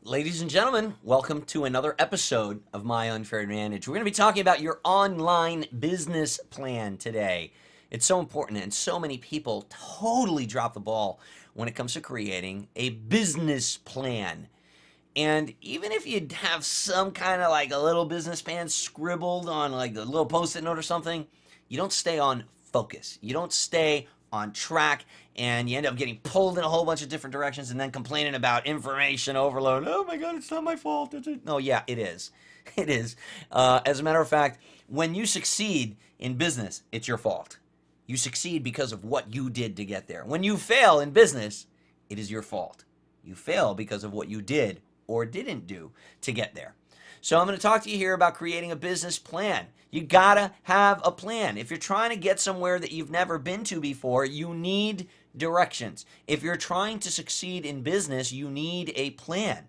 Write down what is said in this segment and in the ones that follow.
Ladies and gentlemen, welcome to another episode of My Unfair Advantage. We're going to be talking about your online business plan today. It's so important, and so many people totally drop the ball when it comes to creating a business plan. And even if you have some kind of like a little business plan scribbled on like a little post-it note or something, you don't stay on focus. You don't stay on track, and you end up getting pulled in a whole bunch of different directions and then complaining about information overload. Oh my God, it's not my fault. No, yeah, it is. It is. As a matter of fact, when you succeed in business, it's your fault. You succeed because of what you did to get there. When you fail in business, it is your fault. You fail because of what you did or didn't do to get there. So I'm going to talk to you here about creating a business plan. You gotta have a plan. If you're trying to get somewhere that you've never been to before, you need directions. If you're trying to succeed in business, you need a plan.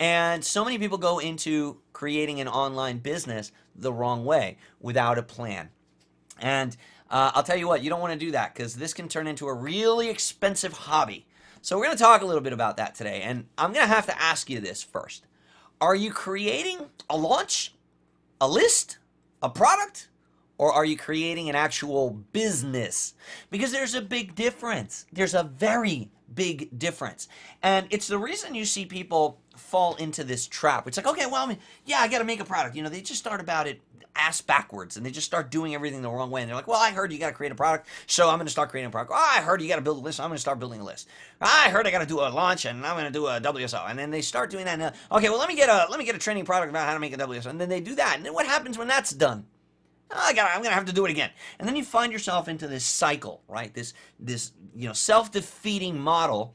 And so many people go into creating an online business the wrong way without a plan. And I'll tell you what, you don't want to do that because this can turn into a really expensive hobby. So we're going to talk a little bit about that today. And I'm going to have to ask you this first. Are you creating a launch, a list, a product, or are you creating an actual business? Because there's a big difference. There's a very big difference. And it's the reason you see people fall into this trap. It's like, okay, well, I mean, yeah, I got to make a product. They just start about it ass backwards and they just start doing everything the wrong way. And they're like, well, I heard you got to create a product, so I'm going to start creating a product. Oh, I heard you got to build a list, so I'm going to start building a list. I heard I got to do a launch and I'm going to do a WSO. And then they start doing that. And, okay, well, let me get a training product about how to make a WSO. And then they do that. And then what happens when that's done? Oh, I'm gonna have to do it again, and then you find yourself into this cycle, right? This self-defeating model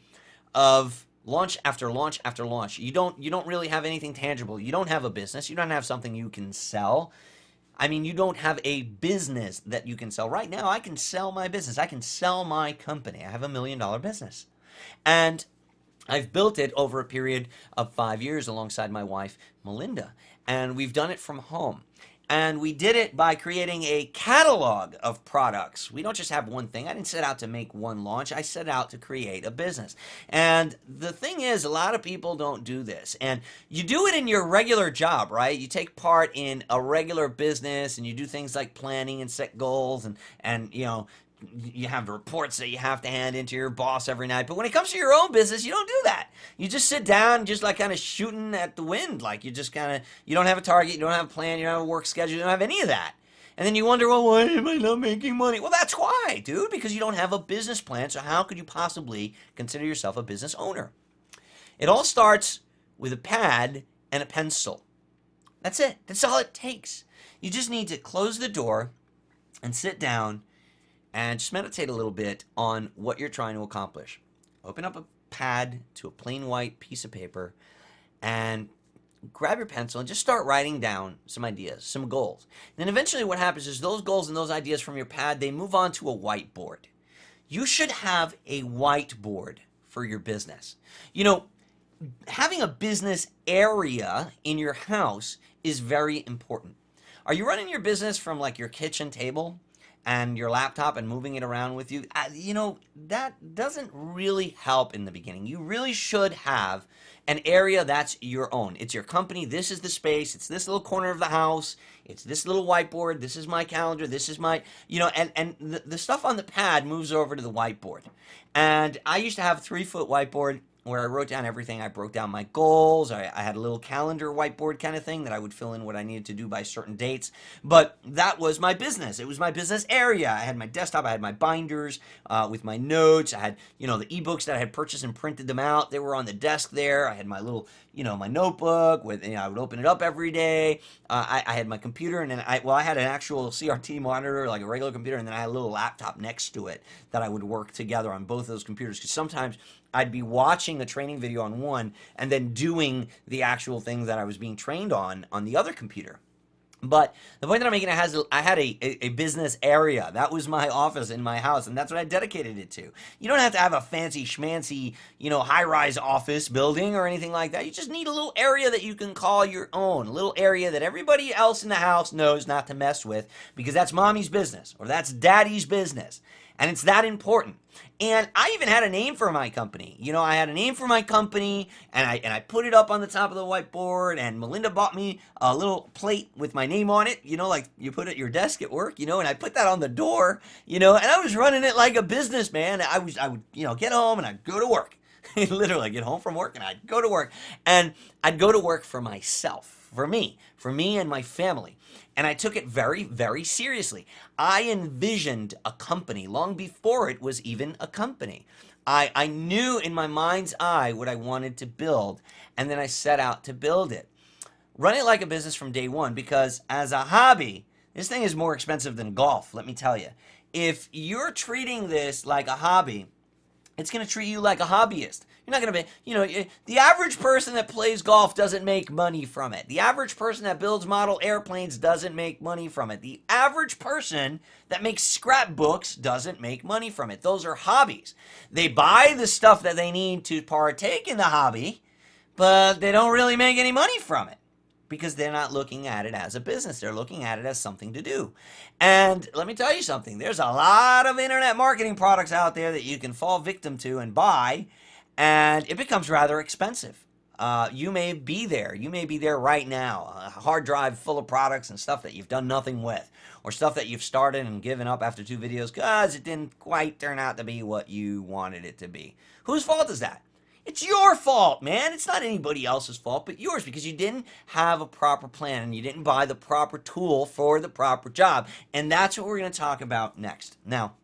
of launch after launch after launch. You don't really have anything tangible. You don't have a business. You don't have something you can sell. I mean, you don't have a business that you can sell. Right now, I can sell my business. I can sell my company. I have $1 million business, and I've built it over a period of 5 years alongside my wife, Melinda, and we've done it from home. And we did it by creating a catalog of products. We don't just have one thing. I didn't set out to make one launch. I set out to create a business. And the thing is, a lot of people don't do this. And you do it in your regular job, right? You take part in a regular business and you do things like planning and set goals and you have reports that you have to hand into your boss every night. But when it comes to your own business, you don't do that. You just sit down, just like kind of shooting at the wind. Like you just kind of, you don't have a target, you don't have a plan, you don't have a work schedule, you don't have any of that. And then you wonder, well, why am I not making money? Well, that's why, dude, because you don't have a business plan. So how could you possibly consider yourself a business owner? It all starts with a pad and a pencil. That's it. That's all it takes. You just need to close the door and sit down and just meditate a little bit on what you're trying to accomplish. Open up a pad to a plain white piece of paper and grab your pencil and just start writing down some ideas, some goals. And then eventually what happens is those goals and those ideas from your pad, they move on to a whiteboard. You should have a whiteboard for your business. Having a business area in your house is very important. Are you running your business from like your kitchen table and your laptop and moving it around with you? That doesn't really help in the beginning. You really should have an area that's your own. It's your company. This is the space. It's this little corner of the house. It's this little whiteboard. This is my calendar. This is my, and the stuff on the pad moves over to the whiteboard. And I used to have a 3-foot whiteboard where I wrote down everything. I broke down my goals. I had a little calendar whiteboard kind of thing that I would fill in what I needed to do by certain dates. But that was my business. It was my business area. I had my desktop. I had my binders with my notes. I had, the ebooks that I had purchased and printed them out. They were on the desk there. I had my little, my notebook with, I would open it up every day. I had my computer, and then I had an actual CRT monitor, like a regular computer, and then I had a little laptop next to it that I would work together on both of those computers, because sometimes I'd be watching a training video on one and then doing the actual thing that I was being trained on the other computer. But the point that I'm making, I had a business area. That was my office in my house, and that's what I dedicated it to. You don't have to have a fancy schmancy, high-rise office building or anything like that. You just need a little area that you can call your own, a little area that everybody else in the house knows not to mess with, because that's mommy's business or that's daddy's business. And it's that important. And I even had a name for my company. You know, I had a name for my company, and I put it up on the top of the whiteboard, and Melinda bought me a little plate with my name on it, you know, like you put at your desk at work, you know, and I put that on the door, you know, and I was running it like a business, man. I would, you know, get home and I'd go to work. Literally, I'd get home from work and I'd go to work. And I'd go to work for myself, for me and my family. And I took it very, very seriously. I envisioned a company long before it was even a company. I knew in my mind's eye what I wanted to build, and then I set out to build it. Run it like a business from day one, because as a hobby, this thing is more expensive than golf, let me tell you. If you're treating this like a hobby, it's going to treat you like a hobbyist. You're not going to be, you know, the average person that plays golf doesn't make money from it. The average person that builds model airplanes doesn't make money from it. The average person that makes scrapbooks doesn't make money from it. Those are hobbies. They buy the stuff that they need to partake in the hobby, but they don't really make any money from it, because they're not looking at it as a business. They're looking at it as something to do. And let me tell you something. There's a lot of internet marketing products out there that you can fall victim to and buy, and it becomes rather expensive. You may be there. You may be there right now. A hard drive full of products and stuff that you've done nothing with, or stuff that you've started and given up after 2 videos because it didn't quite turn out to be what you wanted it to be. Whose fault is that? It's your fault, man. It's not anybody else's fault but yours, because you didn't have a proper plan and you didn't buy the proper tool for the proper job. And that's what we're going to talk about next. Now,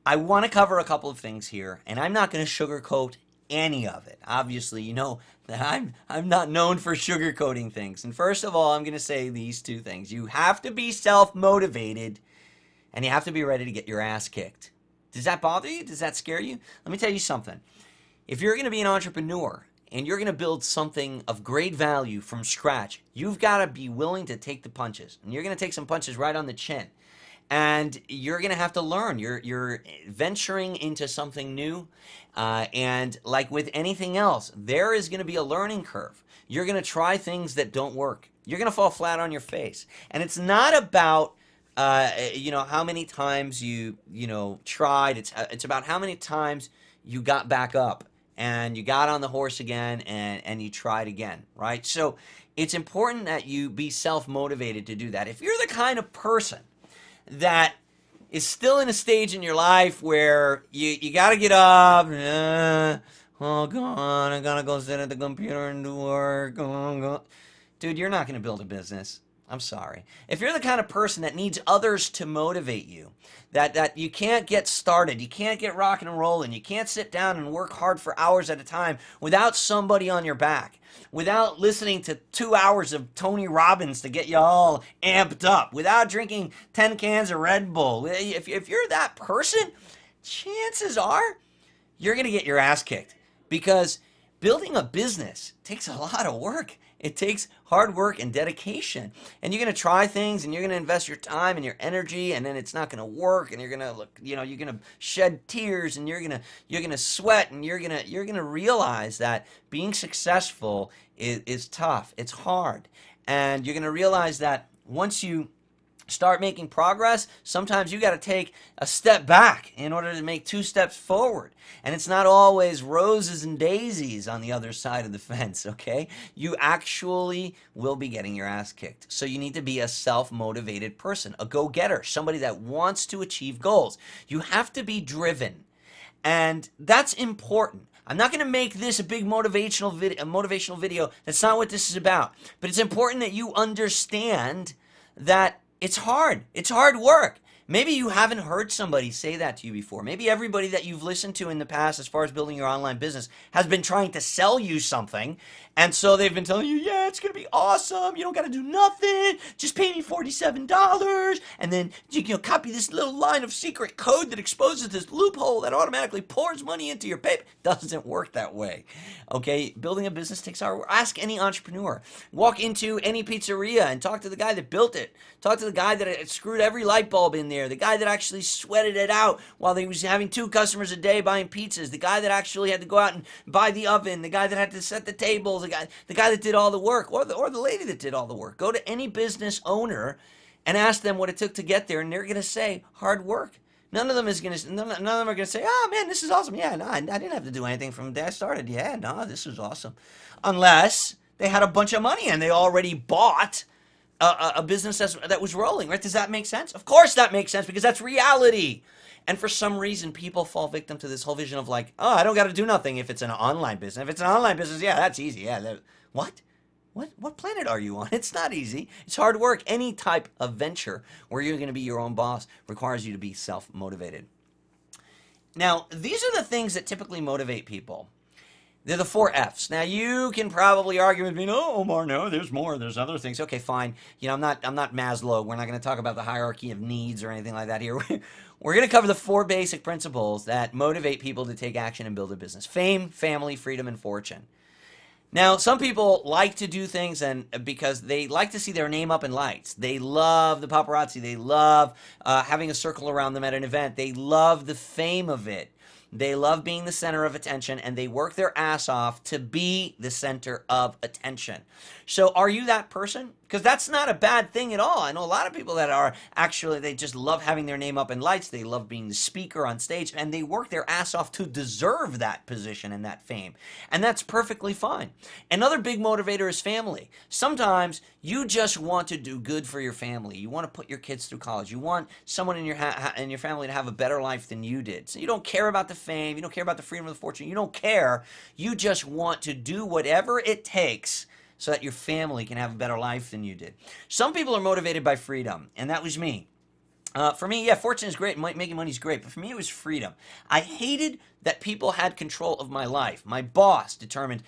I want to cover a couple of things here, and I'm not going to sugarcoat any of it. Obviously, you know that I'm not known for sugarcoating things. And first of all, I'm going to say these 2 things. You have to be self-motivated, and you have to be ready to get your ass kicked. Does that bother you? Does that scare you? Let me tell you something. If you're going to be an entrepreneur and you're going to build something of great value from scratch, you've got to be willing to take the punches. And you're going to take some punches right on the chin. And you're going to have to learn. You're venturing into something new. And like with anything else, there is going to be a learning curve. You're going to try things that don't work. You're going to fall flat on your face. And it's not about you know, how many times you tried. It's about how many times you got back up and you got on the horse again and you tried again, right? So it's important that you be self-motivated to do that. If you're the kind of person that is still in a stage in your life where you got to get up, oh God, I got to go sit at the computer and do work, dude, you're not going to build a business. I'm sorry. If you're the kind of person that needs others to motivate you, that you can't get started, you can't get rocking and rolling, you can't sit down and work hard for hours at a time without somebody on your back, without listening to 2 hours of Tony Robbins to get you all amped up, without drinking 10 cans of Red Bull, if you're that person, chances are you're going to get your ass kicked, because building a business takes a lot of work. It takes hard work and dedication. And you're going to try things and you're going to invest your time and your energy, and then it's not going to work, and you're going to look, you know, you're going to shed tears, and you're going to sweat, and you're going to realize that being successful is tough. It's hard. And you're going to realize that once you start making progress, sometimes you got to take a step back in order to make 2 steps forward. And it's not always roses and daisies on the other side of the fence, okay? You actually will be getting your ass kicked. So you need to be a self-motivated person, a go-getter, somebody that wants to achieve goals. You have to be driven. And that's important. I'm not going to make this a big motivational video. That's not what this is about. But it's important that you understand that it's hard. It's hard work. Maybe you haven't heard somebody say that to you before. Maybe everybody that you've listened to in the past as far as building your online business has been trying to sell you something. And so they've been telling you, yeah, it's going to be awesome. You don't got to do nothing. Just pay me $47. And then you copy this little line of secret code that exposes this loophole that automatically pours money into your PayPal. Doesn't work that way. Okay, building a business takes hard work. Ask any entrepreneur. Walk into any pizzeria and talk to the guy that built it. Talk to the guy that screwed every light bulb in there. The guy that actually sweated it out while he was having 2 customers a day buying pizzas. The guy that actually had to go out and buy the oven. The guy that had to set the tables. The guy that did all the work, or the lady that did all the work. Go to any business owner and ask them what it took to get there, and they're going to say hard work, None of them is gonna. None of them are gonna say, "Oh man, this is awesome." Yeah, no, I didn't have to do anything from the day I started. Yeah, no, this is awesome. Unless they had a bunch of money and they already bought a business that was rolling. Right? Does that make sense? Of course, that makes sense because that's reality. And for some reason, people fall victim to this whole vision of like, "Oh, I don't got to do nothing if it's an online business. If it's an online business, yeah, that's easy. Yeah, what? What planet are you on? It's not easy. It's hard work. Any type of venture where you're going to be your own boss requires you to be self-motivated. Now, these are the things that typically motivate people. They're the four F's. Now, you can probably argue with me, no, Omar, no, there's more. There's other things. Okay, fine. I'm not Maslow. We're not going to talk about the hierarchy of needs or anything like that here. We're going to cover the four basic principles that motivate people to take action and build a business: fame, family, freedom, and fortune. Now, some people like to do things and because they like to see their name up in lights. They love the paparazzi. They love having a circle around them at an event. They love the fame of it. They love being the center of attention, and they work their ass off to be the center of attention. So are you that person? Because that's not a bad thing at all. I know a lot of people that are actually, they just love having their name up in lights. They love being the speaker on stage, and they work their ass off to deserve that position and that fame. And that's perfectly fine. Another big motivator is family. Sometimes you just want to do good for your family. You want to put your kids through college. You want someone in your family to have a better life than you did. So you don't care about the fame. You don't care about the freedom of the fortune. You don't care. You just want to do whatever it takes so that your family can have a better life than you did. Some people are motivated by freedom, and that was me. For me, yeah, fortune is great. Making money is great. But for me, it was freedom. I hated that people had control of my life. My boss determined,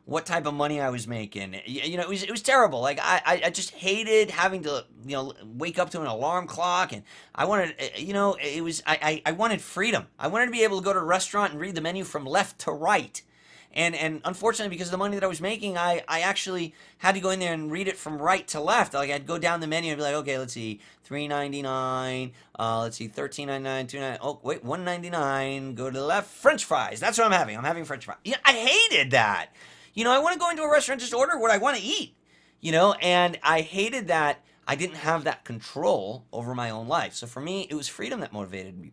what type of money I was making. It was terrible. Like, I just hated having to, wake up to an alarm clock. And I wanted, I wanted freedom. I wanted to be able to go to a restaurant and read the menu from left to right. And unfortunately, because of the money that I was making, I actually had to go in there and read it from right to left. Like, I'd go down the menu and be like, okay, let's see, $3.99, let's see, $13.99, $2.99, oh, wait, $1.99, go to the left, French fries. That's what I'm having. I'm having French fries. Yeah, I hated that. I want to go into a restaurant, just order what I want to eat, and I hated that I didn't have that control over my own life. So for me, it was freedom that motivated me.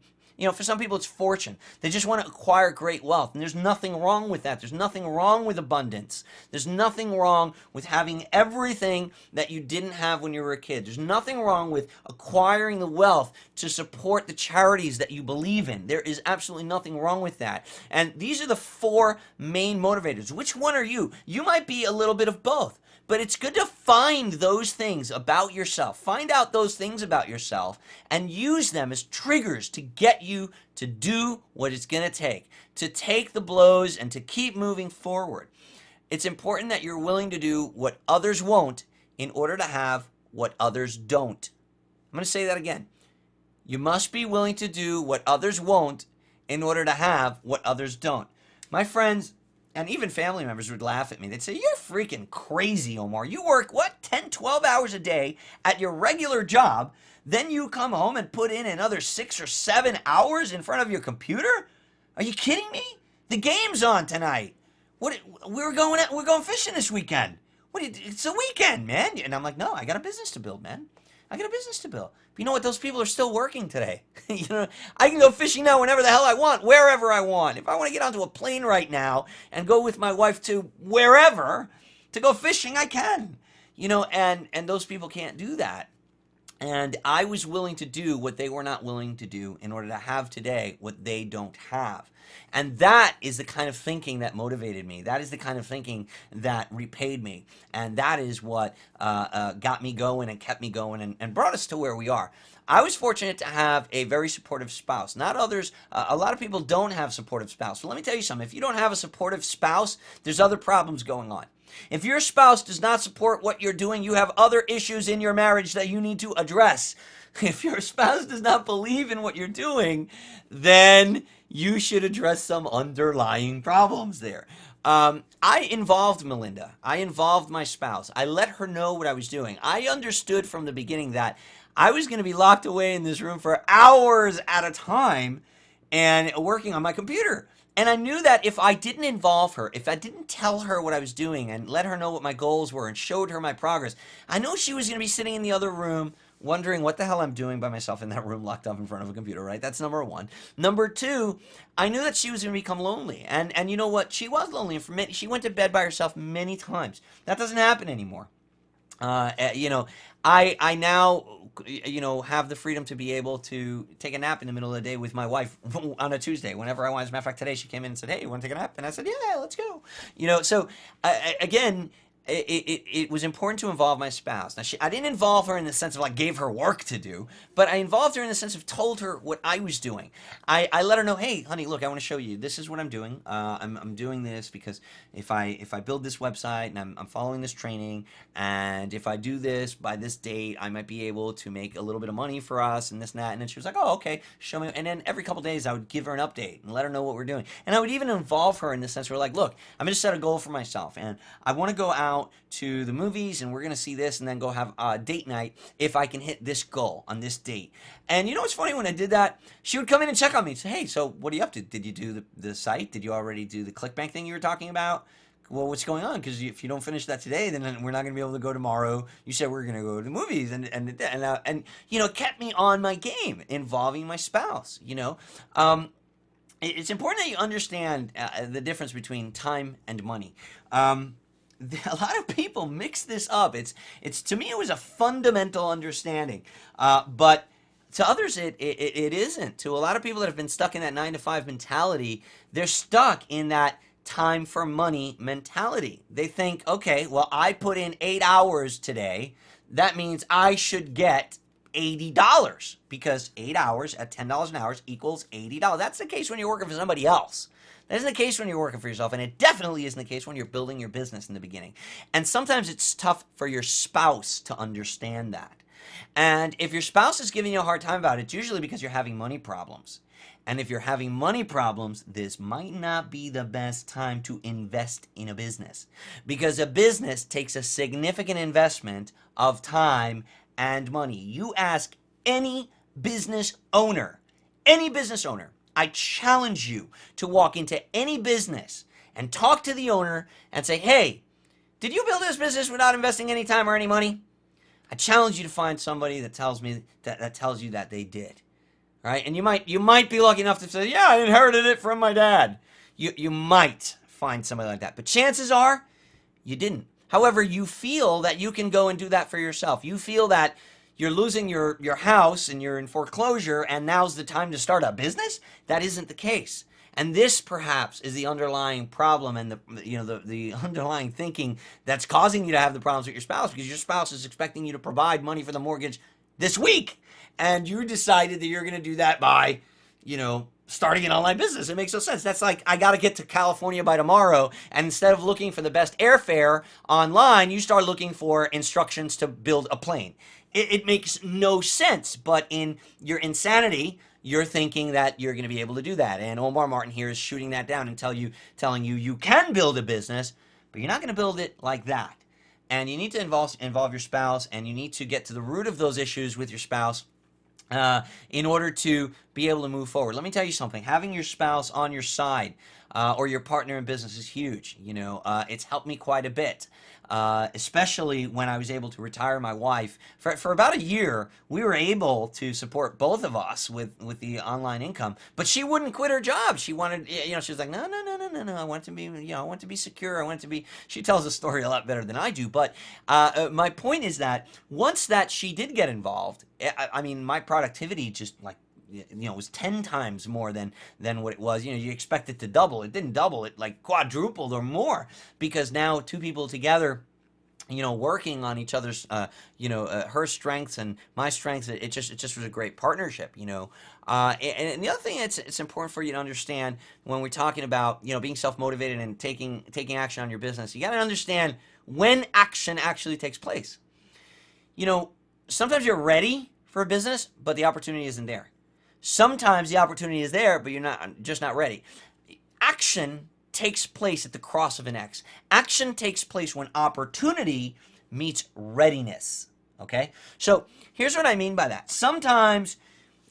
For some people, it's fortune. They just want to acquire great wealth. And there's nothing wrong with that. There's nothing wrong with abundance. There's nothing wrong with having everything that you didn't have when you were a kid. There's nothing wrong with acquiring the wealth to support the charities that you believe in. There is absolutely nothing wrong with that. And these are the four main motivators. Which one are you? You might be a little bit of both. But it's good to find those things about yourself. Find out those things about yourself and use them as triggers to get you to do what it's going to take the blows and to keep moving forward. It's important that you're willing to do what others won't in order to have what others don't. I'm going to say that again. You must be willing to do what others won't in order to have what others don't. My friends, and even family members would laugh at me. They'd say, you're freaking crazy, Omar. You work, 10, 12 hours a day at your regular job. Then you come home and put in another 6 or 7 hours in front of your computer? Are you kidding me? The game's on tonight. We're going fishing this weekend. It's a weekend, man. And I'm like, no, I got a business to build, man. I got a business to build. But you know what? Those people are still working today. I can go fishing now whenever the hell I want, wherever I want. If I want to get onto a plane right now and go with my wife to wherever to go fishing, I can. And those people can't do that. And I was willing to do what they were not willing to do in order to have today what they don't have. And that is the kind of thinking that motivated me. That is the kind of thinking that repaid me. And that is what got me going and kept me going and brought us to where we are. I was fortunate to have a very supportive spouse. Not others. A lot of people don't have supportive spouse. So let me tell you something. If you don't have a supportive spouse, there's other problems going on. If your spouse does not support what you're doing, you have other issues in your marriage that you need to address. If your spouse does not believe in what you're doing, then you should address some underlying problems there. I involved Melinda. I involved my spouse. I let her know what I was doing. I understood from the beginning that I was going to be locked away in this room for hours at a time and working on my computer. And I knew that if I didn't involve her, if I didn't tell her what I was doing and let her know what my goals were and showed her my progress, I know she was going to be sitting in the other room wondering what the hell I'm doing by myself in that room locked up in front of a computer, right? That's number one. Number two, I knew that she was going to become lonely. And you know what? She was lonely. And she went to bed by herself many times. That doesn't happen anymore. You know, I now have the freedom to be able to take a nap in the middle of the day with my wife on a Tuesday whenever I want. As a matter of fact, today she came in and said, "Hey, you want to take a nap?" And I said, "Yeah, let's go." So again. It was important to involve my spouse. Now, I didn't involve her in the sense of like gave her work to do, but I involved her in the sense of told her what I was doing. I let her know, hey, honey, look, I want to show you. This is what I'm doing. I'm doing this because if I build this website and I'm following this training, and if I do this by this date, I might be able to make a little bit of money for us and this and that. And then she was like, oh, okay, show me. And then every couple days I would give her an update and let her know what we're doing. And I would even involve her in the sense where like, look, I'm going to set a goal for myself, and I want to go out to the movies and we're going to see this and then go have a date night if I can hit this goal on this date. And you know what's funny? When I did that, she would come in and check on me and say, hey, so what are you up to? Did you do the site? Did you already do the ClickBank thing you were talking about? Well, what's going on? Because if you don't finish that today, then we're not going to be able to go tomorrow. You said we're going to go to the movies, and it kept me on my game, involving my spouse. It's important that you understand the difference between time and money. A lot of people mix this up. It's to me it was a fundamental understanding, but to others it isn't. To a lot of people that have been stuck in that 9 to 5 mentality, they're stuck in that time for money mentality. They think, okay, well, I put in 8 hours today. That means I should get $80 because 8 hours at $10 an hour equals $80. That's the case when you're working for somebody else. That isn't the case when you're working for yourself, and it definitely isn't the case when you're building your business in the beginning. And sometimes it's tough for your spouse to understand that. And if your spouse is giving you a hard time about it, it's usually because you're having money problems. And if you're having money problems, this might not be the best time to invest in a business, because a business takes a significant investment of time and money. You ask any business owner, I challenge you to walk into any business and talk to the owner and say, hey, did you build this business without investing any time or any money? I challenge you to find somebody that tells me that tells you that they did. All right? And you might be lucky enough to say, yeah, I inherited it from my dad. You might find somebody like that. But chances are you didn't. However, you feel that you can go and do that for yourself. You feel that you're losing your house and you're in foreclosure and now's the time to start a business. That isn't the case. And this perhaps is the underlying problem and the underlying thinking that's causing you to have the problems with your spouse, because your spouse is expecting you to provide money for the mortgage this week. And you decided that you're going to do that by, starting an online business. It makes no sense. That's like, I got to get to California by tomorrow. And instead of looking for the best airfare online, you start looking for instructions to build a plane. It makes no sense. But in your insanity, you're thinking that you're going to be able to do that. And Omar Martin here is shooting that down and telling you you can build a business, but you're not going to build it like that. And you need to involve your spouse, and you need to get to the root of those issues with your spouse in order to be able to move forward. Let me tell you something. Having your spouse on your side or your partner in business is huge. It's helped me quite a bit, especially when I was able to retire my wife. For about a year, we were able to support both of us with the online income, but she wouldn't quit her job. She wanted, she was like, no, I want to be, I want to be secure. I want to be, she tells the story a lot better than I do. But my point is that once that she did get involved, I mean, my productivity just like, it was 10 times more than what it was. You expect it to double. It didn't double. It like quadrupled or more, because now two people together, working on each other's, her strengths and my strengths. It just was a great partnership, and the other thing it's important for you to understand when we're talking about, being self-motivated and taking action on your business, you got to understand when action actually takes place. Sometimes you're ready for a business, but the opportunity isn't there. Sometimes the opportunity is there, but you're not ready. Action takes place at the cross of an X. Action takes place when opportunity meets readiness. Okay? So here's what I mean by that. Sometimes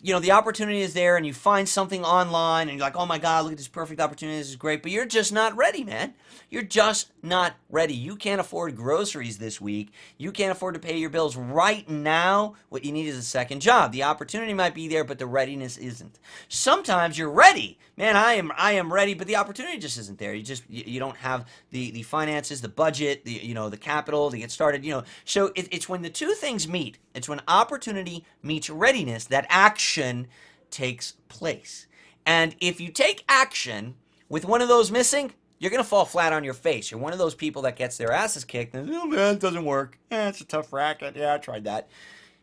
the opportunity is there and you find something online and you're like, oh my God, look at this perfect opportunity. This is great. But you're just not ready, man. You're just not ready. You can't afford groceries this week. You can't afford to pay your bills right now. What you need is a second job. The opportunity might be there, but the readiness isn't. Sometimes you're ready. Man, I am ready, but the opportunity just isn't there. You don't have the finances, the budget, the capital to get started. So it's when the two things meet. It's when opportunity meets readiness that action takes place. And if you take action with one of those missing, you're going to fall flat on your face. You're one of those people that gets their asses kicked and, oh man, it doesn't work. It's a tough racket. Yeah, I tried that.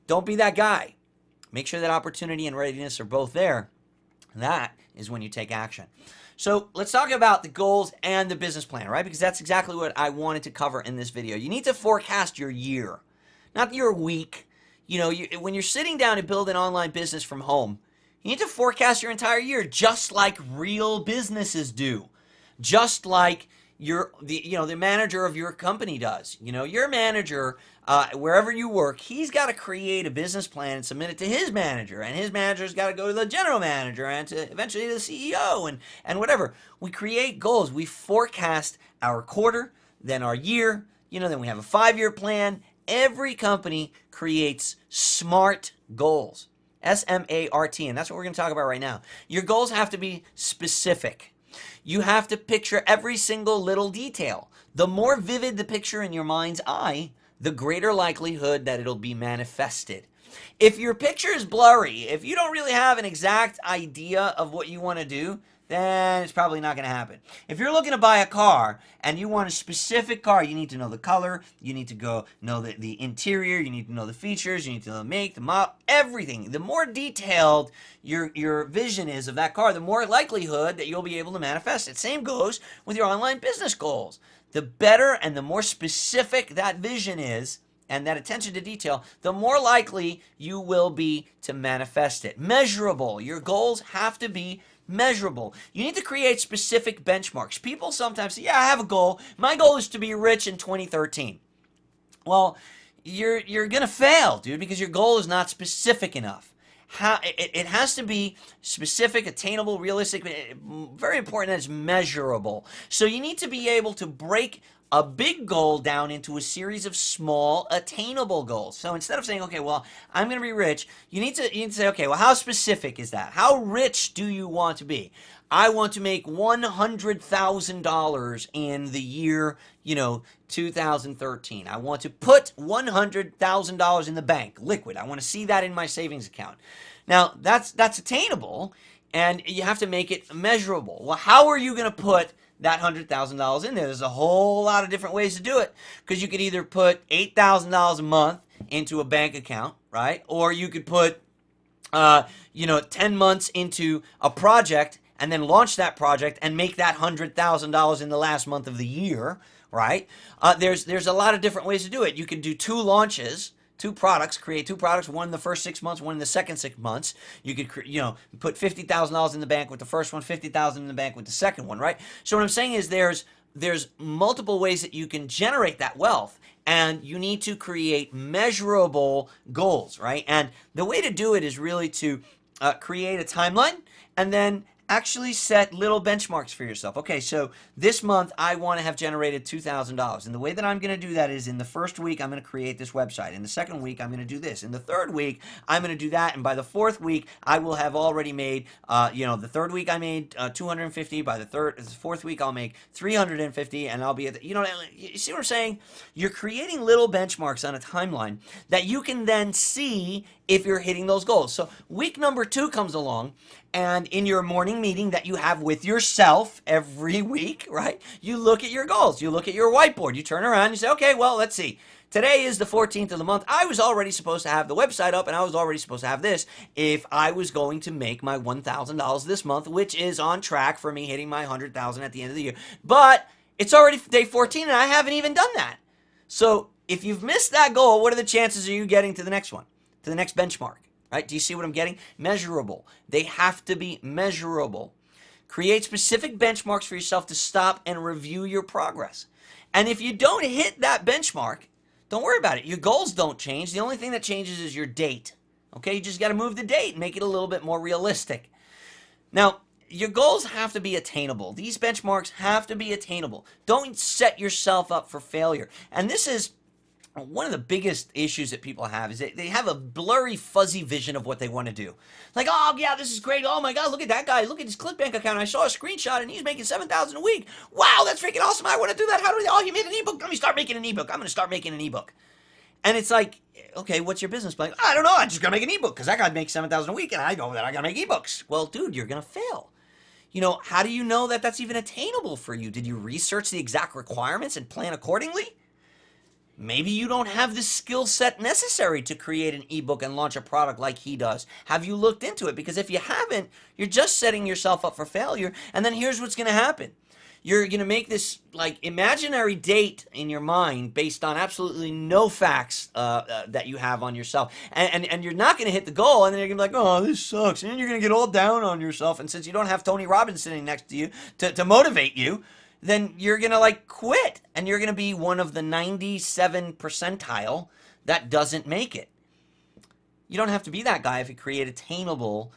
Don't be that guy. Make sure that opportunity and readiness are both there. That is when you take action. So let's talk about the goals and the business plan, right? Because that's exactly what I wanted to cover in this video. You need to forecast your year, not your week. When you're sitting down to build an online business from home, you need to forecast your entire year just like real businesses do. Just like the manager of your company does. Your manager, wherever you work, he's got to create a business plan and submit it to his manager, and his manager's got to go to the general manager and to eventually to the CEO and whatever. We create goals. We forecast our quarter, then our year. Then we have a 5-year plan. Every company creates SMART goals. SMART, and that's what we're going to talk about right now. Your goals have to be specific. You have to picture every single little detail. The more vivid the picture in your mind's eye, the greater likelihood that it'll be manifested. If your picture is blurry, if you don't really have an exact idea of what you want to do, then it's probably not going to happen. If you're looking to buy a car and you want a specific car, you need to know the color, you need to go know the interior, you need to know the features, you need to know the make, the model, everything. The more detailed your vision is of that car, the more likelihood that you'll be able to manifest it. Same goes with your online business goals. The better and the more specific that vision is, and that attention to detail, the more likely you will be to manifest it. Measurable. Your goals have to be measurable. You need to create specific benchmarks. People sometimes say, yeah, I have a goal. My goal is to be rich in 2013. Well, you're going to fail, dude, because your goal is not specific enough. It has to be specific, attainable, realistic, very important that it's measurable. So you need to be able to break a big goal down into a series of small, attainable goals. So instead of saying, okay, well, I'm going to be rich, you need to say, okay, well, how specific is that? How rich do you want to be? I want to make $100,000 in the year, 2013. I want to put $100,000 in the bank, liquid. I want to see that in my savings account. Now, that's attainable, and you have to make it measurable. Well, how are you going to put that $100,000 in there? There's a whole lot of different ways to do it, because you could either put $8,000 a month into a bank account, right? Or you could put, 10 months into a project and then launch that project and make that $100,000 in the last month of the year, right? There's a lot of different ways to do it. You could do 2 launches, 2 products, create 2 products, one in the first 6 months, one in the second 6 months. You could, put $50,000 in the bank with the first one, $50,000 in the bank with the second one, right? So what I'm saying is there's multiple ways that you can generate that wealth, and you need to create measurable goals, right? And the way to do it is really to create a timeline and then actually set little benchmarks for yourself. Okay, so this month I want to have generated $2,000. And the way that I'm going to do that is in the first week, I'm going to create this website. In the second week, I'm going to do this. In the third week, I'm going to do that. And by the fourth week, I will have already made, the third week I made 250. By the fourth week, I'll make 350. And I'll be at you see what I'm saying? You're creating little benchmarks on a timeline that you can then see if you're hitting those goals. So week number 2 comes along, and in your morning meeting that you have with yourself every week, right? You look at your goals. You look at your whiteboard. You turn around and you say, okay, well, let's see. Today is the 14th of the month. I was already supposed to have the website up, and I was already supposed to have this if I was going to make my $1,000 this month, which is on track for me hitting my $100,000 at the end of the year. But it's already day 14, and I haven't even done that. So if you've missed that goal, what are the chances of you getting to the next one, to the next benchmark? Right? Do you see what I'm getting? Measurable. They have to be measurable. Create specific benchmarks for yourself to stop and review your progress. And if you don't hit that benchmark, don't worry about it. Your goals don't change. The only thing that changes is your date. Okay, you just got to move the date and make it a little bit more realistic. Now, your goals have to be attainable. These benchmarks have to be attainable. Don't set yourself up for failure. And this is one of the biggest issues that people have is they have a blurry, fuzzy vision of what they want to do. Like, oh yeah, this is great. Oh my God, look at that guy. Look at his ClickBank account. I saw a screenshot and he's making $7,000 a week. Wow, that's freaking awesome. I want to do that. How do we? Oh, he made an ebook. Let me start making an ebook. I'm going to start making an ebook. And it's like, okay, what's your business plan? I don't know. I'm just going to make an ebook because that guy makes $7,000 a week and I know that I got to make ebooks. Well, dude, you're going to fail. You know, how do you know that that's even attainable for you? Did you research the exact requirements and plan accordingly? Maybe you don't have the skill set necessary to create an ebook and launch a product like he does. Have you looked into it? Because if you haven't, you're just setting yourself up for failure. And then here's what's going to happen. You're going to make this like imaginary date in your mind based on absolutely no facts that you have on yourself. And you're not going to hit the goal. And then you're going to be like, oh, this sucks. And then you're going to get all down on yourself. And since you don't have Tony Robbins sitting next to you to motivate you, then you're going to like quit. And you're going to be one of the 97 percentile that doesn't make it. You don't have to be that guy if you create attainable,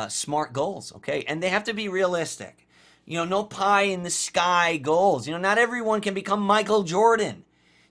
smart goals, okay? And they have to be realistic. You know, no pie in the sky goals. You know, not everyone can become Michael Jordan.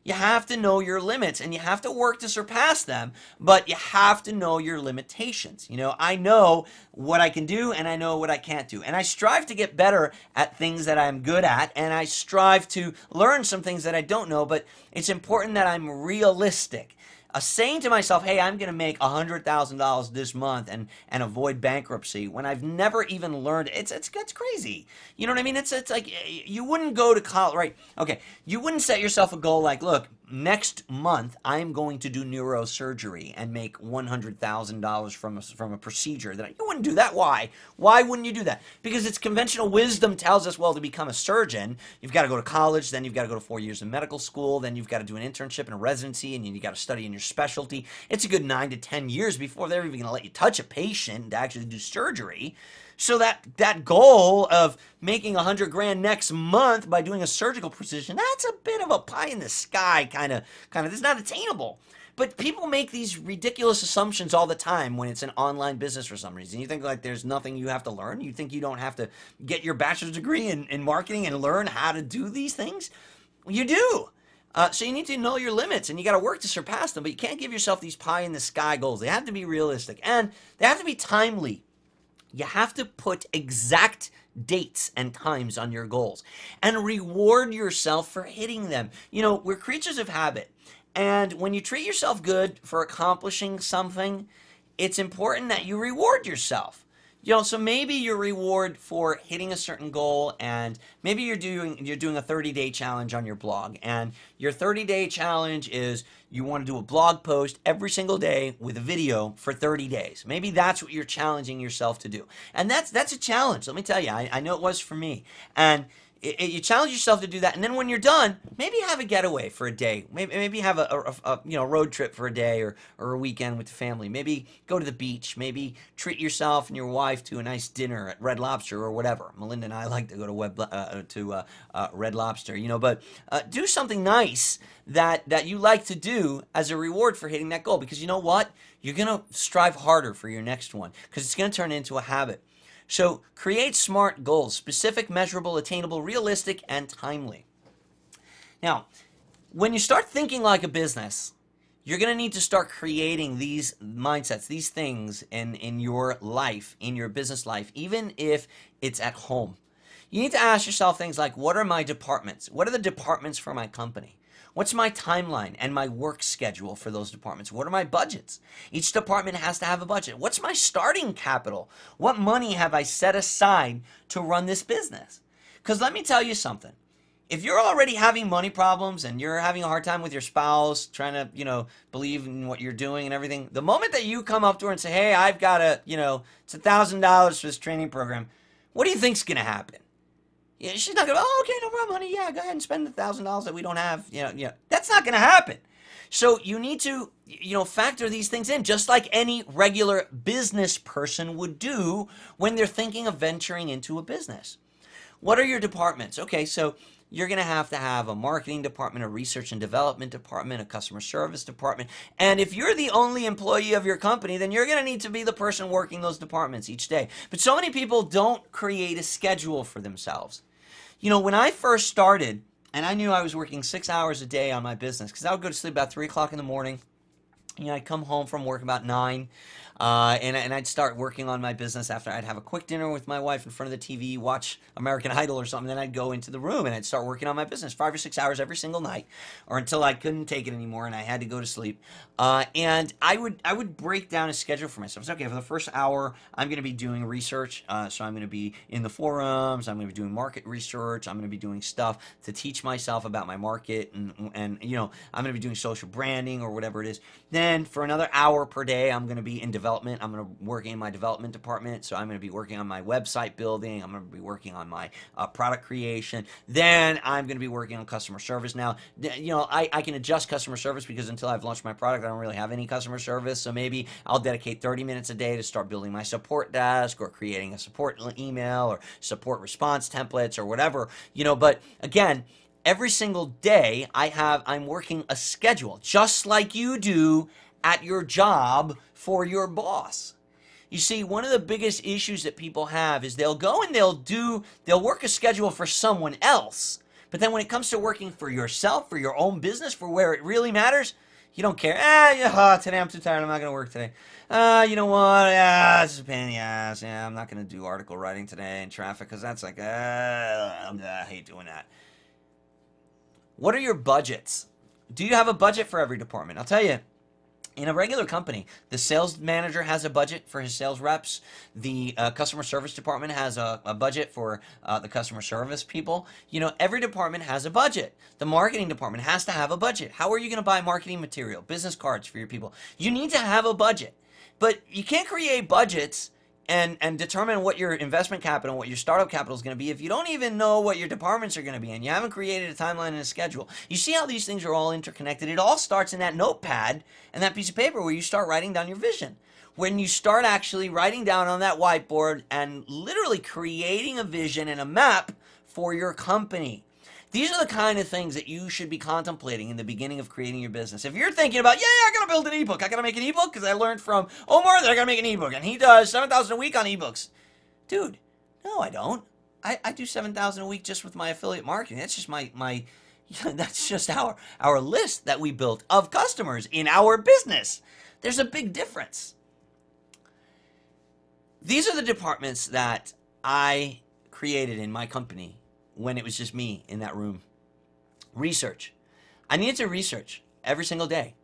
You have to know your limits and you have to work to surpass them, but you have to know your limitations. You know, I know what I can do and I know what I can't do. And I strive to get better at things that I'm good at, and I strive to learn some things that I don't know, but it's important that I'm realistic. Saying to myself, hey, I'm going to make $100,000 this month and avoid bankruptcy when I've never even learned, it's crazy. You know what I mean? It's like you wouldn't go to college, right? Okay, you wouldn't set yourself a goal like, look, next month I'm going to do neurosurgery and make $100,000 from a procedure. You wouldn't do that. Why? Why wouldn't you do that? Because it's conventional wisdom tells us, well, to become a surgeon, you've got to go to college, then you've got to go to 4 years of medical school, then you've got to do an internship and a residency, and you got to study in your specialty. It's a good 9 to 10 years before they're even going to let you touch a patient to actually do surgery. So that goal of making $100,000 next month by doing a surgical precision, that's a bit of a pie in the sky kind of. It's not attainable. But people make these ridiculous assumptions all the time when it's an online business for some reason. You think like there's nothing you have to learn. You think you don't have to get your bachelor's degree in marketing and learn how to do these things. You do. So you need to know your limits and you got to work to surpass them. But you can't give yourself these pie in the sky goals. They have to be realistic and they have to be timely. You have to put exact dates and times on your goals and reward yourself for hitting them. You know, we're creatures of habit. And when you treat yourself good for accomplishing something, it's important that you reward yourself. You know, so maybe your reward for hitting a certain goal, and maybe you're doing a 30-day challenge on your blog, and your 30-day challenge is you want to do a blog post every single day with a video for 30 days. Maybe that's what you're challenging yourself to do. And that's a challenge. Let me tell you, I know it was for me. And you challenge yourself to do that, and then when you're done, maybe have a getaway for a day. Maybe have a road trip for a day or a weekend with the family. Maybe go to the beach. Maybe treat yourself and your wife to a nice dinner at Red Lobster or whatever. Melinda and I like to go to Red Lobster, you know. But do something nice that you like to do as a reward for hitting that goal, because you know what? You're gonna strive harder for your next one because it's gonna turn into a habit. So create SMART goals: specific, measurable, attainable, realistic, and timely. Now, when you start thinking like a business, you're going to need to start creating these mindsets, these things in your life, in your business life, even if it's at home. You need to ask yourself things like, what are my departments? What are the departments for my company? What's my timeline and my work schedule for those departments? What are my budgets? Each department has to have a budget. What's my starting capital? What money have I set aside to run this business? Because let me tell you something. If you're already having money problems and you're having a hard time with your spouse, trying to, believe in what you're doing and everything, the moment that you come up to her and say, hey, I've got it's $1,000 for this training program, what do you think's going to happen? Yeah, she's not going to, oh, okay, no problem, honey. Yeah, go ahead and spend the $1,000 that we don't have. That's not going to happen. So you need to, factor these things in, just like any regular business person would do when they're thinking of venturing into a business. What are your departments? Okay, so you're going to have a marketing department, a research and development department, a customer service department. And if you're the only employee of your company, then you're going to need to be the person working those departments each day. But so many people don't create a schedule for themselves. When I first started, and I knew I was working 6 hours a day on my business, because I would go to sleep about 3 o'clock in the morning. I'd come home from work about 9, and I'd start working on my business after I'd have a quick dinner with my wife in front of the TV, watch American Idol or something. Then I'd go into the room and I'd start working on my business 5 or 6 hours every single night, or until I couldn't take it anymore and I had to go to sleep. And I would break down a schedule for myself. So, okay, for the first hour, I'm going to be doing research. So I'm going to be in the forums. I'm going to be doing market research. I'm going to be doing stuff to teach myself about my market, and I'm going to be doing social branding or whatever it is. Then for another hour per day, I'm going to be in development. I'm going to work in my development department. So I'm going to be working on my website building. I'm going to be working on my product creation. Then I'm going to be working on customer service. Now, I can adjust customer service because until I've launched my product, I don't really have any customer service. So maybe I'll dedicate 30 minutes a day to start building my support desk or creating a support email or support response templates or whatever, but again, every single day I'm working a schedule, just like you do at your job for your boss. You see, one of the biggest issues that people have is they'll go and they'll work a schedule for someone else, but then when it comes to working for yourself, for your own business, for where it really matters, you don't care. Today I'm too tired, I'm not going to work today. You know what? This is a pain in the ass. I'm not going to do article writing today in traffic because that's like, I hate doing that. What are your budgets? Do you have a budget for every department? I'll tell you, in a regular company, the sales manager has a budget for his sales reps. The customer service department has a budget for the customer service people. Every department has a budget. The marketing department has to have a budget. How are you going to buy marketing material, business cards for your people? You need to have a budget. But you can't create budgets and determine what your investment capital, what your startup capital is going to be if you don't even know what your departments are going to be and you haven't created a timeline and a schedule. You see how these things are all interconnected? It all starts in that notepad and that piece of paper where you start writing down your vision. When you start actually writing down on that whiteboard and literally creating a vision and a map for your company. These are the kind of things that you should be contemplating in the beginning of creating your business. If you're thinking about, I got to build an ebook. I got to make an ebook because I learned from Omar that I got to make an ebook. And he does 7,000 a week on ebooks. Dude, no, I don't. I do 7,000 a week just with my affiliate marketing. That's just that's just our list that we built of customers in our business. There's a big difference. These are the departments that I created in my company when it was just me in that room. Research. I needed to research every single day.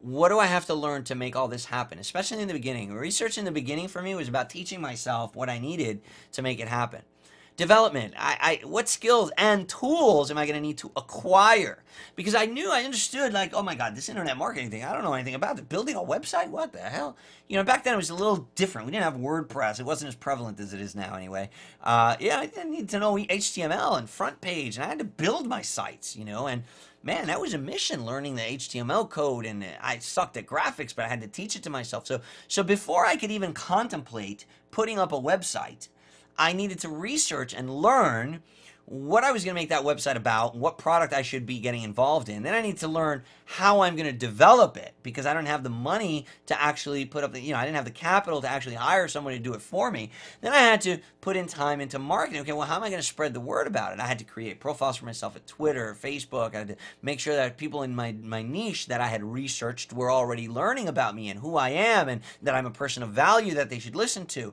What do I have to learn to make all this happen? Especially in the beginning. Research in the beginning for me was about teaching myself what I needed to make it happen. Development. What skills and tools am I going to need to acquire? Because I understood, like, oh my God, this internet marketing thing, I don't know anything about it. Building a website? What the hell? Back then it was a little different. We didn't have WordPress. It wasn't as prevalent as it is now anyway. I didn't need to know HTML and front page, and I had to build my sites, and man, that was a mission, learning the HTML code, and I sucked at graphics, but I had to teach it to myself. So before I could even contemplate putting up a website, I needed to research and learn what I was going to make that website about, what product I should be getting involved in. Then I need to learn how I'm going to develop it because I don't have the money to actually put up I didn't have the capital to actually hire someone to do it for me. Then I had to put in time into marketing. Okay, well, how am I going to spread the word about it? I had to create profiles for myself at Twitter, Facebook. I had to make sure that people in my niche that I had researched were already learning about me and who I am and that I'm a person of value that they should listen to.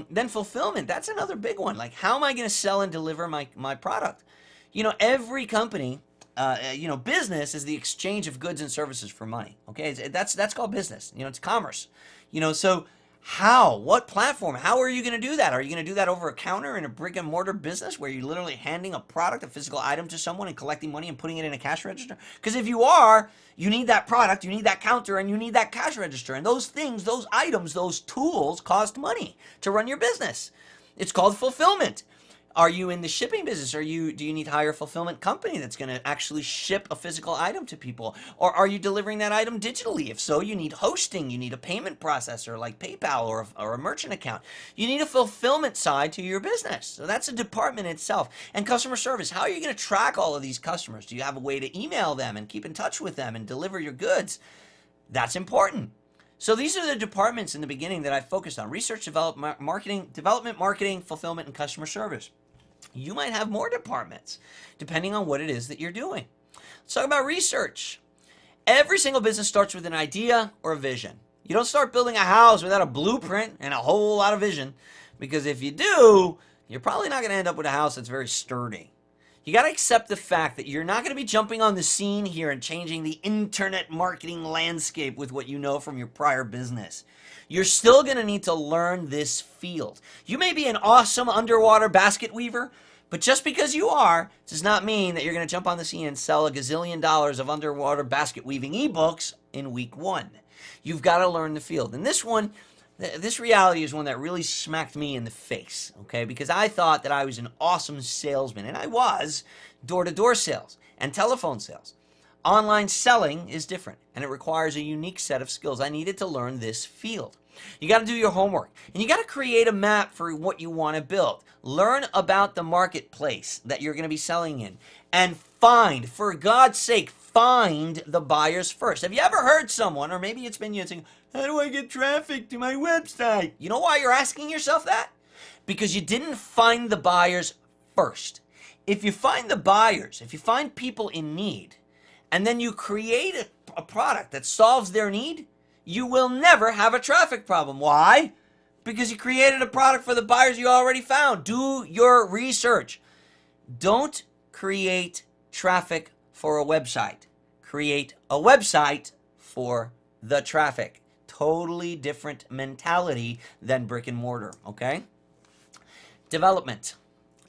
Then fulfillment, that's another big one. Like, how am I going to sell and deliver my product? Every company, business is the exchange of goods and services for money. Okay, that's called business. It's commerce. So what platform? How are you going to do that? Are you going to do that over a counter in a brick and mortar business where you're literally handing a product, a physical item to someone and collecting money and putting it in a cash register? Because if you are, you need that product, you need that counter, and you need that cash register. And those things, those items, those tools cost money to run your business. It's called fulfillment. Are you in the shipping business? Do you need to hire a fulfillment company that's going to actually ship a physical item to people? Or are you delivering that item digitally? If so, you need hosting, you need a payment processor like PayPal or a merchant account. You need a fulfillment side to your business. So that's a department itself. And customer service, how are you going to track all of these customers? Do you have a way to email them and keep in touch with them and deliver your goods? That's important. So these are the departments in the beginning that I focused on: research, development, marketing, fulfillment, and customer service. You might have more departments depending on what it is that you're doing. Let's talk about research. Every single business starts with an idea or a vision. You don't start building a house without a blueprint and a whole lot of vision, because if you do, you're probably not going to end up with a house that's very sturdy. You got to accept the fact that you're not going to be jumping on the scene here and changing the internet marketing landscape with what you know from your prior business. You're still going to need to learn this field. You may be an awesome underwater basket weaver, but just because you are does not mean that you're going to jump on the scene and sell a gazillion dollars of underwater basket weaving ebooks in week one. You've got to learn the field. And this reality is one that really smacked me in the face, okay? Because I thought that I was an awesome salesman, and I was. Door-to-door sales and telephone sales. Online selling is different, and it requires a unique set of skills. I needed to learn this field. You got to do your homework, and you got to create a map for what you want to build. Learn about the marketplace that you're going to be selling in, and find, for God's sake, find the buyers first. Have you ever heard someone, or maybe it's been you, saying, how do I get traffic to my website? You know why you're asking yourself that? Because you didn't find the buyers first. If you find the buyers, if you find people in need, and then you create a product that solves their need, you will never have a traffic problem. Why? Because you created a product for the buyers you already found. Do your research. Don't create traffic for a website. Create a website for the traffic. Totally different mentality than brick and mortar, okay? Development.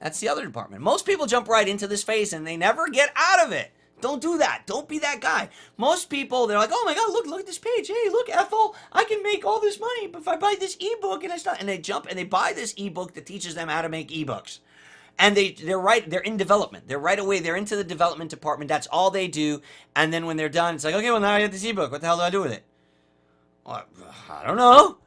That's the other department. Most people jump right into this phase and they never get out of it. Don't do that. Don't be that guy. Most people, they're like, oh my God, look at this page. Hey, look, Ethel, I can make all this money if I buy this ebook and it's not. And they jump and they buy this ebook that teaches them how to make ebooks. And they're in development. They're right away, they're into the development department. That's all they do. And then when they're done, it's like, okay, well, now I have this ebook. What the hell do I do with it? Well, I don't know.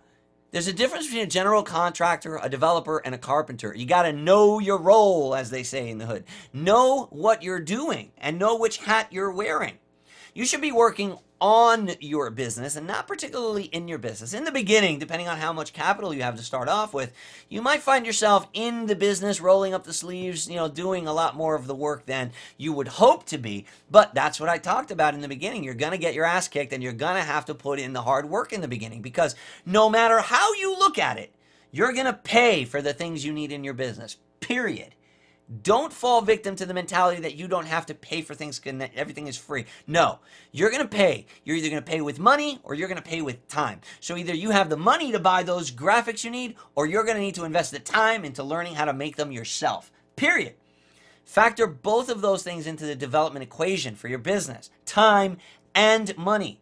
There's a difference between a general contractor, a developer, and a carpenter. You got to know your role, as they say in the hood. Know what you're doing and know which hat you're wearing. You should be working on your business and not particularly in your business. In the beginning, depending on how much capital you have to start off with, you might find yourself in the business, rolling up the sleeves, doing a lot more of the work than you would hope to be. But that's what I talked about in the beginning. You're going to get your ass kicked and you're going to have to put in the hard work in the beginning, because no matter how you look at it, you're going to pay for the things you need in your business, period. Don't fall victim to the mentality that you don't have to pay for things and that everything is free. No, you're going to pay. You're either going to pay with money or you're going to pay with time. So either you have the money to buy those graphics you need, or you're going to need to invest the time into learning how to make them yourself. Period. Factor both of those things into the development equation for your business: time and money.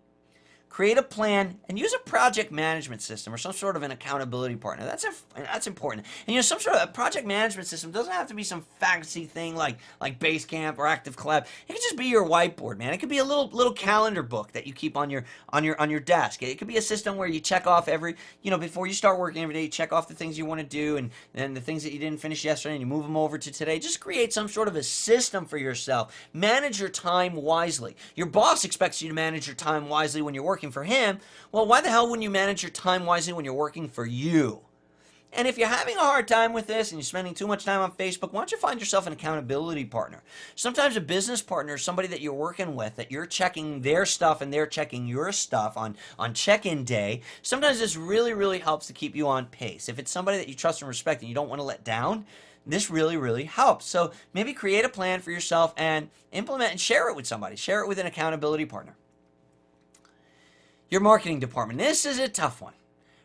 Create a plan and use a project management system or some sort of an accountability partner. That's important. And some sort of a project management system doesn't have to be some fancy thing like Basecamp or ActiveCollab. It could just be your whiteboard, man. It could be a little calendar book that you keep on your desk. It could be a system where you check off before you start working every day, you check off the things you want to do and then the things that you didn't finish yesterday and you move them over to today. Just create some sort of a system for yourself. Manage your time wisely. Your boss expects you to manage your time wisely when you're working for him. Well, why the hell wouldn't you manage your time wisely when you're working for you? And if you're having a hard time with this and you're spending too much time on Facebook, why don't you find yourself an accountability partner? Sometimes a business partner is somebody that you're working with, that you're checking their stuff and they're checking your stuff on check-in day. Sometimes this really, really helps to keep you on pace. If it's somebody that you trust and respect and you don't want to let down, this really, really helps. So maybe create a plan for yourself and implement and share it with somebody. Share it with an accountability partner. Your marketing department. This is a tough one.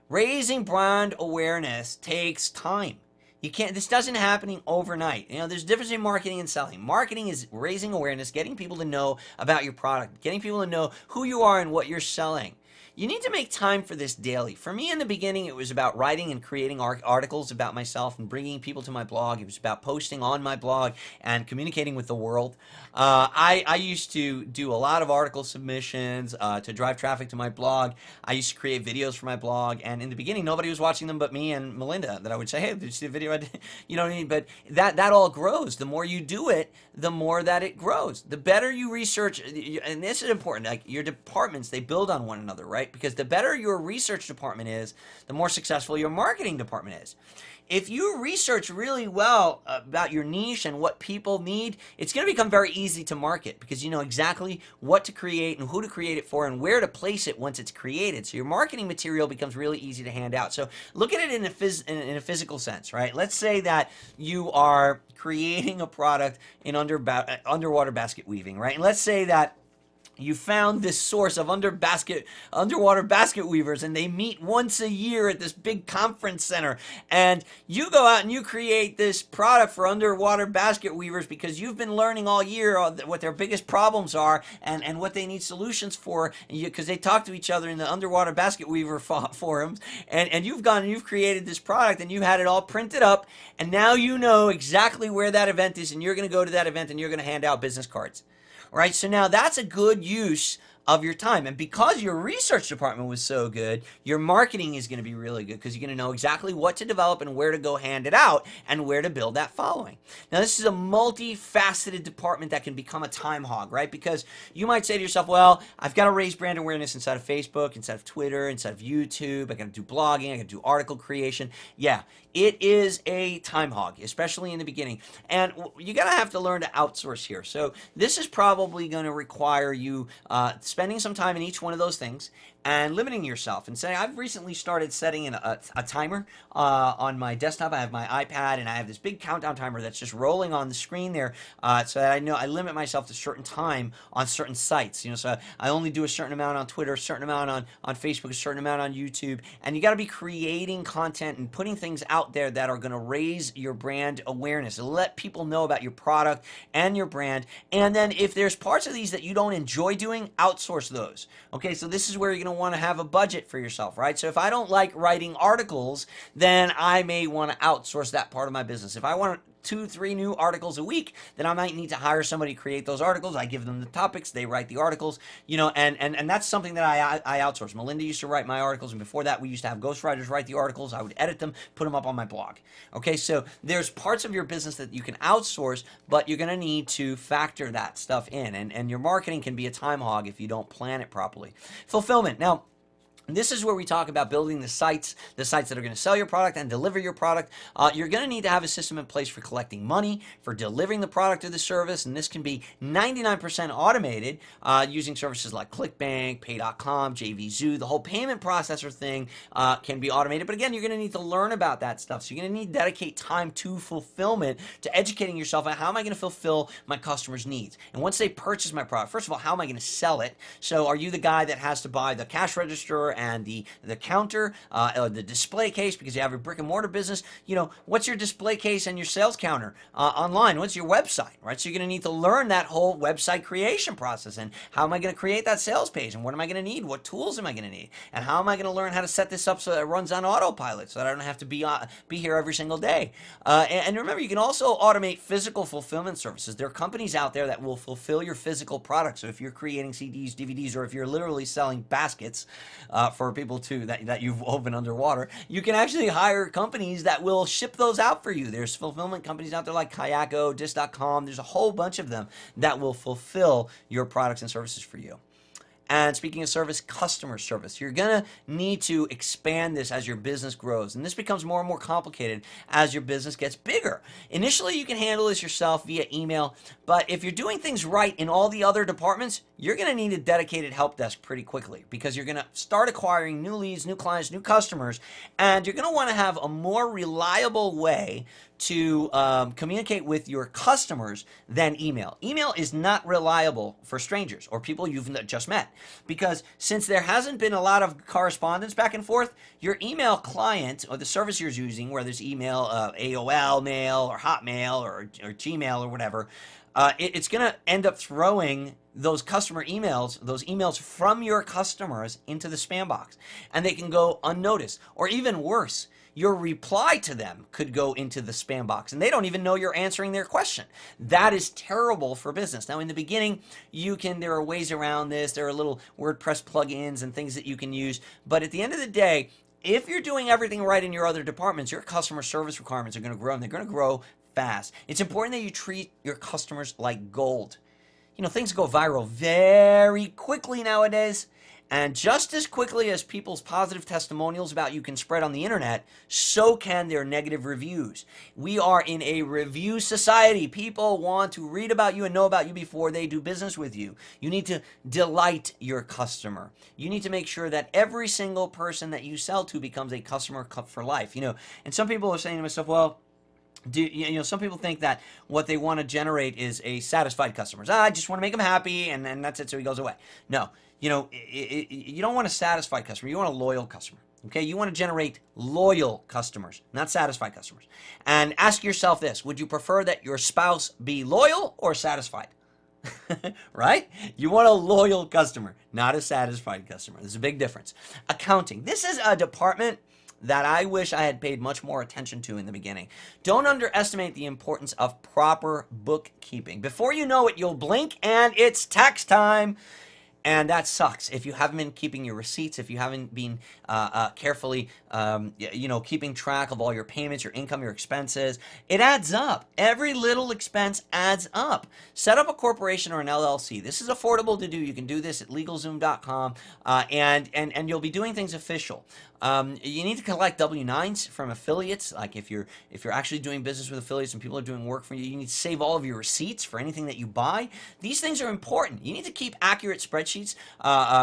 Raising brand awareness takes time. This doesn't happen overnight. There's a difference in marketing and selling. Marketing is raising awareness, getting people to know about your product, getting people to know who you are and what you're selling. You need to make time for this daily. For me in the beginning, it was about writing and creating articles about myself and bringing people to my blog. It was about posting on my blog and communicating with the world. I used to do a lot of article submissions to drive traffic to my blog. I used to create videos for my blog, and in the beginning, nobody was watching them but me and Melinda. That I would say, "Hey, did you see the video I did?" You know what I mean? But that all grows. The more you do it, the more that it grows. The better you research, and this is important. Like your departments, they build on one another, right? Because the better your research department is, the more successful your marketing department is. If you research really well about your niche and what people need, it's going to become very easy to market because you know exactly what to create and who to create it for and where to place it once it's created. So your marketing material becomes really easy to hand out. So look at it in a physical sense, right? Let's say that you are creating a product in underwater basket weaving, right? And let's say that you found this source of underwater basket weavers, and they meet once a year at this big conference center, and you go out and you create this product for underwater basket weavers because you've been learning all year what their biggest problems are and what they need solutions for, because they talk to each other in the underwater basket weaver forums, and you've gone and you've created this product and you've had it all printed up, and now you know exactly where that event is, and you're going to go to that event and you're going to hand out business cards. Right, so now that's a good use of your time. And because your research department was so good, your marketing is going to be really good because you're going to know exactly what to develop and where to go hand it out and where to build that following. Now, this is a multifaceted department that can become a time hog, right? Because you might say to yourself, well, I've got to raise brand awareness inside of Facebook, inside of Twitter, inside of YouTube. I got to do blogging. I got to do article creation. Yeah, it is a time hog, especially in the beginning. And you're going to have to learn to outsource here. So this is probably going to require you spending some time in each one of those things and limiting yourself and saying, I've recently started setting a timer on my desktop. I have my iPad and I have this big countdown timer that's just rolling on the screen there so that I know I limit myself to a certain time on certain sites. You know, so I only do a certain amount on Twitter, a certain amount on Facebook, a certain amount on YouTube. And you got to be creating content and putting things out there that are going to raise your brand awareness and let people know about your product and your brand. And then if there's parts of these that you don't enjoy doing, outsource those. Okay, so this is where you're going to want to have a budget for yourself, right? So if I don't like writing articles, then I may want to outsource that part of my business. If I want 2-3 new articles a week, then I might need to hire somebody to create those articles. I give them the topics, they write the articles, you know, and that's something that I outsource. Melinda used to write my articles, and before that we used to have ghostwriters write the articles. I would edit them, put them up on my blog. Okay, so there's parts of your business that you can outsource, but you're going to need to factor that stuff in, and your marketing can be a time hog if you don't plan it properly. Fulfillment. Now, this is where we talk about building the sites that are going to sell your product and deliver your product. You're going to need to have a system in place for collecting money, for delivering the product or the service, and this can be 99% automated using services like ClickBank, Pay.com, JVZoo. The whole payment processor thing can be automated, but again, you're going to need to learn about that stuff. So you're going to need to dedicate time to fulfillment, to educating yourself on how am I going to fulfill my customers' needs. And once they purchase my product, first of all, how am I going to sell it? So are you the guy that has to buy the cash register and the counter, the display case, because you have a brick and mortar business? You know, what's your display case and your sales counter online? What's your website, right? So you're going to need to learn that whole website creation process, and how am I going to create that sales page, and what am I going to need? What tools am I going to need? And how am I going to learn how to set this up so that it runs on autopilot, so that I don't have to be here every single day? And remember, you can also automate physical fulfillment services. There are companies out there that will fulfill your physical product. So if you're creating CDs, DVDs, or if you're literally selling baskets for people that you've woven underwater, you can actually hire companies that will ship those out for you. There's fulfillment companies out there like Kayako, Dis.com. There's a whole bunch of them that will fulfill your products and services for you. And speaking of service, customer service. You're going to need to expand this as your business grows. And this becomes more and more complicated as your business gets bigger. Initially, you can handle this yourself via email. But if you're doing things right in all the other departments, you're going to need a dedicated help desk pretty quickly, because you're going to start acquiring new leads, new clients, new customers. And you're going to want to have a more reliable way to communicate with your customers than email. Email is not reliable for strangers or people you've just met, because since there hasn't been a lot of correspondence back and forth, your email client or the service you're using, whether it's email, AOL mail or Hotmail or Gmail or whatever, it's going to end up throwing those customer emails, those emails from your customers into the spam box, and they can go unnoticed. Or even worse, your reply to them could go into the spam box and they don't even know you're answering their question. That is terrible for business. Now, in the beginning, there are ways around this. There are little WordPress plugins and things that you can use. But at the end of the day, if you're doing everything right in your other departments, your customer service requirements are going to grow, and they're going to grow fast. It's important that you treat your customers like gold. Things go viral very quickly nowadays. And just as quickly as people's positive testimonials about you can spread on the internet, so can their negative reviews. We are in a review society. People want to read about you and know about you before they do business with you. You need to delight your customer. You need to make sure that every single person that you sell to becomes a customer for life. And some people are saying to myself, well, some people think that what they want to generate is a satisfied customer. I just want to make them happy, and then that's it, so he goes away. No, you don't want a satisfied customer. You want a loyal customer. Okay, you want to generate loyal customers, not satisfied customers. And ask yourself this: would you prefer that your spouse be loyal or satisfied? Right? You want a loyal customer, not a satisfied customer. There's a big difference. Accounting. This is a department that I wish I had paid much more attention to in the beginning. Don't underestimate the importance of proper bookkeeping. Before you know it, you'll blink and it's tax time. And that sucks. If you haven't been keeping your receipts, if you haven't been carefully, keeping track of all your payments, your income, your expenses, it adds up. Every little expense adds up. Set up a corporation or an LLC. This is affordable to do. You can do this at LegalZoom.com, and you'll be doing things official. You need to collect W-9s from affiliates. Like if you're actually doing business with affiliates and people are doing work for you, you need to save all of your receipts for anything that you buy. These things are important. You need to keep accurate spreadsheets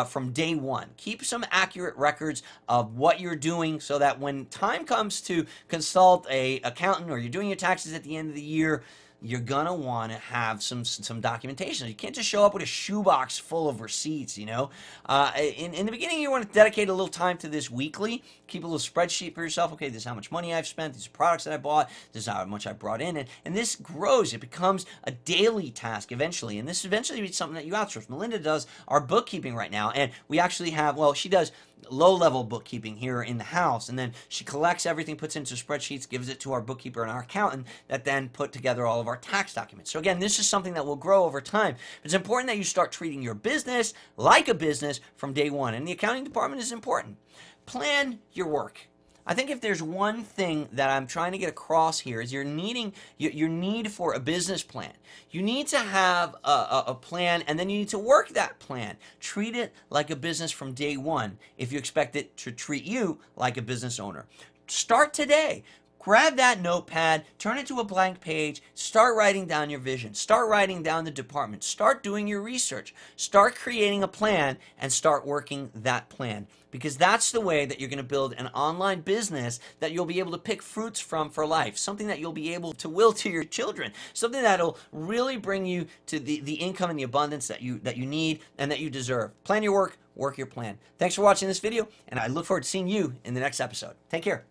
from day one. Keep some accurate records of what you're doing so that when time comes to consult a accountant or you're doing your taxes at the end of the year, you're gonna want to have some documentation. You can't just show up with a shoebox full of receipts, In the beginning, you want to dedicate a little time to this weekly. Keep a little spreadsheet for yourself. Okay, this is how much money I've spent. These are products that I bought. This is how much I brought in. And this grows. It becomes a daily task eventually. And this eventually is something that you outsource. Melinda does our bookkeeping right now. And we actually have, she does low-level bookkeeping here in the house, and then she collects everything, puts it into spreadsheets, gives it to our bookkeeper and our accountant that then put together all of our tax documents. So again, this is something that will grow over time. It's important that you start treating your business like a business from day one, and the accounting department is important. Plan your work. I think if there's one thing that I'm trying to get across here is your need for a business plan. You need to have a plan, and then you need to work that plan. Treat it like a business from day one if you expect it to treat you like a business owner. Start today. Grab that notepad, turn it to a blank page, start writing down your vision, start writing down the department, start doing your research, start creating a plan, and start working that plan. Because that's the way that you're going to build an online business that you'll be able to pick fruits from for life, something that you'll be able to will to your children, something that'll really bring you to the income and the abundance that you need and that you deserve. Plan your work, work your plan. Thanks for watching this video, and I look forward to seeing you in the next episode. Take care.